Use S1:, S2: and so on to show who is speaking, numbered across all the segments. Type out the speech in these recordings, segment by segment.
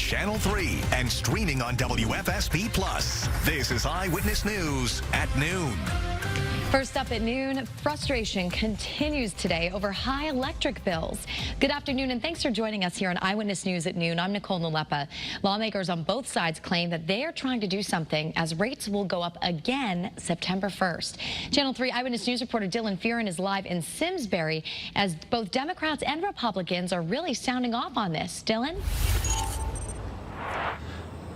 S1: Channel 3 and streaming on WFSP Plus. This is Eyewitness News at noon.
S2: First up at noon, frustration continues today over high electric bills. Good afternoon, and thanks for joining us here on Eyewitness News at noon. I'm Nicole Nalepa. Lawmakers on both sides claim that they are trying to do something as rates will go up again September 1st. Channel 3 Eyewitness News reporter Dylan Fearon is live in Simsbury as both Democrats and Republicans are really sounding off on this. Dylan?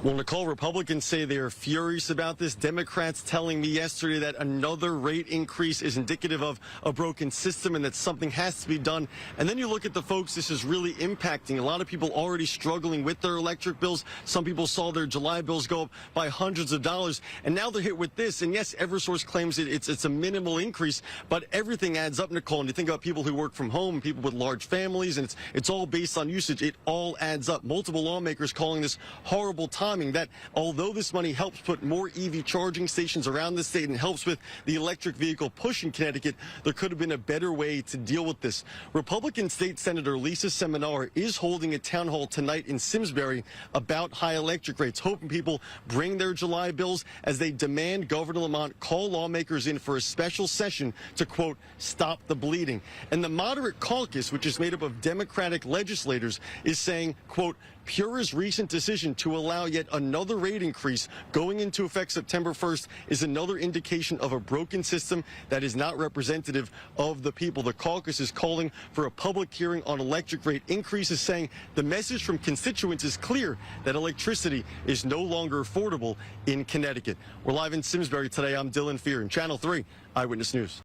S3: Well, Nicole, Republicans say they are furious about this. Democrats telling me yesterday that another rate increase is indicative of a broken system and that something has to be done. And then you look at the folks this is really impacting. A lot of people already struggling with their electric bills. Some people saw their July bills go up by hundreds of dollars. And now they're hit with this. And yes, Eversource claims it's a minimal increase, but everything adds up, Nicole. And you think about people who work from home, people with large families, and it's all based on usage. It all adds up. Multiple lawmakers calling this horrible time. That although this money helps put more EV charging stations around the state and helps with the electric vehicle push in Connecticut, there could have been a better way to deal with this. Republican State Senator Lisa Seminar is holding a town hall tonight in Simsbury about high electric rates, hoping people bring their July bills as they demand Governor Lamont call lawmakers in for a special session to, quote, stop the bleeding. And the moderate caucus, which is made up of Democratic legislators, is saying, quote, PURA's recent decision to allow yet another rate increase going into effect September 1st is another indication of a broken system that is not representative of the people. The caucus is calling for a public hearing on electric rate increases, saying the message from constituents is clear that electricity is no longer affordable in Connecticut. We're live in Simsbury today. I'm Dylan Fearon, Channel 3 Eyewitness News.